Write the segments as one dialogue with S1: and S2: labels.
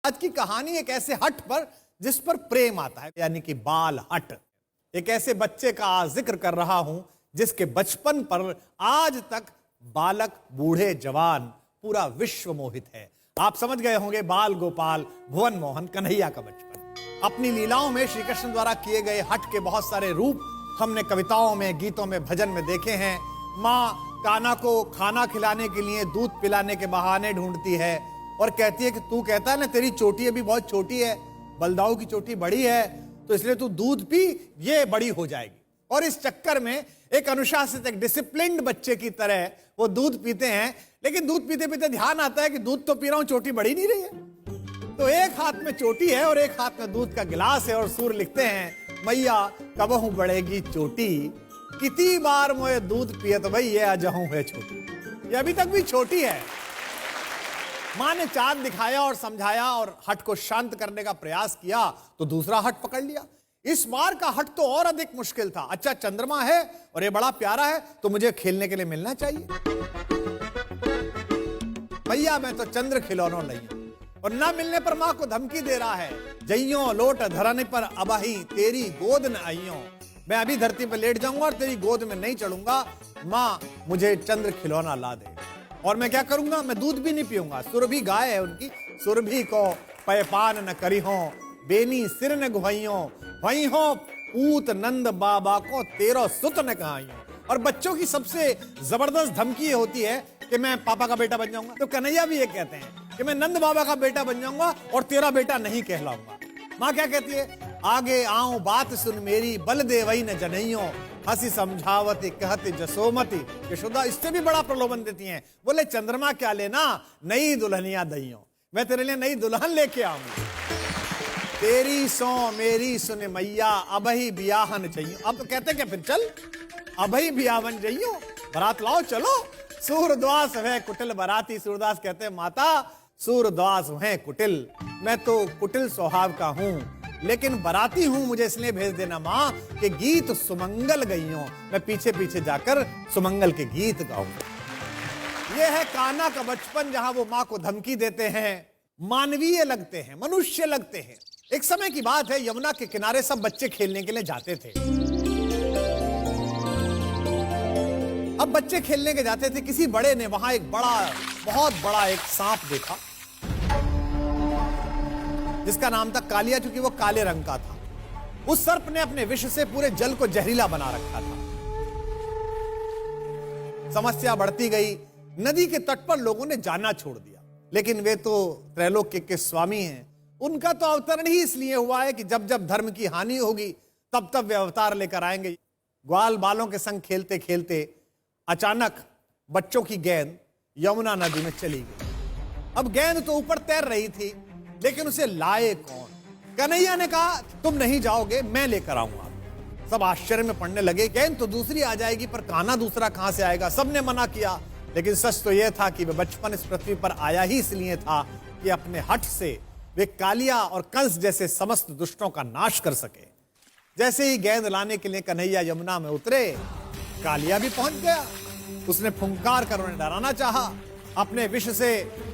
S1: आज की कहानी एक ऐसे हट पर जिस पर प्रेम आता है, यानी कि बाल हट। एक ऐसे बच्चे का जिक्र कर रहा हूं जिसके बचपन पर आज तक बालक, बूढ़े, जवान, पूरा विश्व मोहित है। आप समझ गए होंगे, बाल गोपाल भुवन मोहन कन्हैया का बचपन। अपनी लीलाओं में श्री कृष्ण द्वारा किए गए हट के बहुत सारे रूप हमने कविताओं में, गीतों में, भजन में देखे हैं। माँ कान्हा को खाना खिलाने के लिए दूध पिलाने के बहाने ढूंढती है और कहती है कि तू कहता है ना तेरी चोटी अभी बहुत छोटी है, बलदाऊ की चोटी बड़ी है, तो इसलिए तू दूध पी, ये बड़ी हो जाएगी। और इस चक्कर में एक अनुशासित, एक डिसिप्लिन्ड बच्चे की तरह वो दूध पीते हैं, लेकिन दूध पीते पीते ध्यान आता है कि दूध तो पी रहा हूं, चोटी बढ़ी नहीं रही है। तो एक हाथ में चोटी है और एक हाथ में दूध का गिलास है और सूर लिखते हैं, मैया कबहू बढ़ेगी चोटी, कितनी बार मोए दूध पिए तो भाई ये अजहू है छोटी। ये अभी तक भी छोटी है। मां ने चांद दिखाया और समझाया और हट को शांत करने का प्रयास किया तो दूसरा हट पकड़ लिया। इस बार का हट तो और अधिक मुश्किल था। अच्छा, चंद्रमा है और ये बड़ा प्यारा है तो मुझे खेलने के लिए मिलना चाहिए। भैया मैं तो चंद्र खिलौना नहीं हूं। और ना मिलने पर मां को धमकी दे रहा है, जइयो लोट धरने पर अबही तेरी गोद न आइयो। मैं अभी धरती पर लेट जाऊंगा और तेरी गोद में नहीं चढ़ूंगा। मां मुझे चंद्र खिलौना ला दे। और मैं क्या करूंगा, मैं दूध भी नहीं पीऊंगा। सुरभि गाय है उनकी, सुरभि को पयपान न करी हो, बेनी सिर न गुहइयो, वही हो पूत नंद बाबा को तेरो सुत न कहाइयो। और बच्चों की सबसे जबरदस्त धमकी होती है कि मैं पापा का बेटा बन जाऊंगा। तो कन्हैया भी ये कहते हैं कि मैं नंद बाबा का बेटा बन जाऊंगा और तेरा बेटा नहीं कहलाऊंगा। माँ क्या कहती है, आगे आऊं बात सुन मेरी, बल दे वही न जनइयो, हंसी समझावती कहती जसोमती। यशोदा इससे भी बड़ा प्रलोभन देती हैं, बोले चंद्रमा क्या लेना, नई दुल्हनिया दइयो, मैं तेरे लिए नई दुल्हन लेके आऊंगी। तेरी सो मेरी सुन मैया, अबही बियाहन चाहिए। अब तो कहते क्या फिर चल अबही बियाहन चाहिए, बारात लाओ चलो। सूरदास है कुटिल बराती। सूरदास कहते हैं माता सूरदास है कुटिल, मैं तो कुटिल स्वभाव का हूं, लेकिन बराती हूं, मुझे इसलिए भेज देना मां कि गीत सुमंगल गईयों, मैं पीछे पीछे जाकर सुमंगल के गीत गाऊंगा। यह है कान्हा का बचपन, जहां वो मां को धमकी देते हैं, मानवीय लगते हैं, मनुष्य लगते हैं। एक समय की बात है, यमुना के किनारे सब बच्चे खेलने के लिए जाते थे। अब बच्चे खेलने के जाते थे, किसी बड़े ने वहां एक बड़ा, बहुत बड़ा एक सांप देखा जिसका नाम था कालिया, क्योंकि वो काले रंग का था। उस सर्प ने अपने विष से पूरे जल को जहरीला बना रखा था। समस्या बढ़ती गई। नदी के तट पर लोगों ने जाना छोड़ दिया, लेकिन वे तो त्रैलोक्य के स्वामी हैं। उनका तो अवतरण ही इसलिए हुआ है कि जब जब धर्म की हानि होगी तब तब वे अवतार लेकर आएंगे। ग्वाल बालों के संग खेलते खेलते अचानक बच्चों की गेंद यमुना नदी में चली गई। अब गेंद तो ऊपर तैर रही थी, लेकिन उसे लाए कौन? कन्हैया ने कहा तुम नहीं जाओगे, मैं लेकर आऊंगा। सब आश्चर्य में पड़ने लगे, गेंद तो दूसरी आ जाएगी पर कान्हा दूसरा कहां से आएगा? सबने मना किया, लेकिन सच तो यह था कि वह बचपन इस पृथ्वी पर आया ही इसलिए था कि अपने हट से वे कालिया और कंस जैसे समस्त दुष्टों का नाश कर सके। जैसे ही गेंद लाने के लिए कन्हैया यमुना में उतरे, कालिया भी पहुंच गया। उसने फुंकार कर उन्हें डराना चाहा। अपने विष से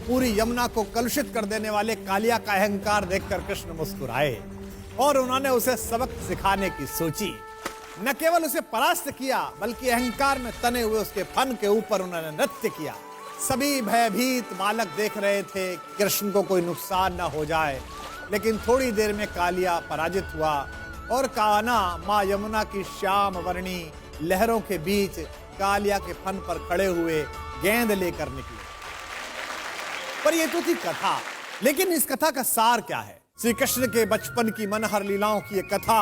S1: पूरी यमुना को कलुषित कर देने वाले कालिया का अहंकार देखकर कृष्ण मुस्कुराए और उन्होंने उसे सबक सिखाने की सोची। न केवल उसे परास्त किया, बल्कि अहंकार में तने हुए उसके फन के ऊपर उन्होंने नृत्य किया। सभी भयभीत बालक देख रहे थे कृष्ण को कोई नुकसान न हो जाए, लेकिन थोड़ी देर में कालिया पराजित हुआ और कान्हा मां यमुना की श्याम वर्णी लहरों के बीच कालिया के फन पर खड़े हुए गेंद लेकर निकले। पर यह तो थी कथा, लेकिन इस कथा का सार क्या है? श्री कृष्ण के बचपन की मनहर लीलाओं की यह कथा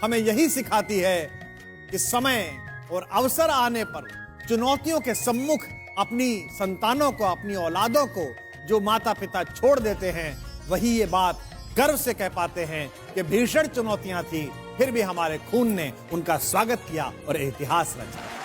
S1: हमें यही सिखाती है कि समय और अवसर आने पर चुनौतियों के सम्मुख अपनी संतानों को, अपनी औलादों को जो माता पिता छोड़ देते हैं, वही ये बात गर्व से कह पाते हैं कि भीषण चुनौतियां थी, फिर भी हमारे खून ने उनका स्वागत किया और इतिहास रचा।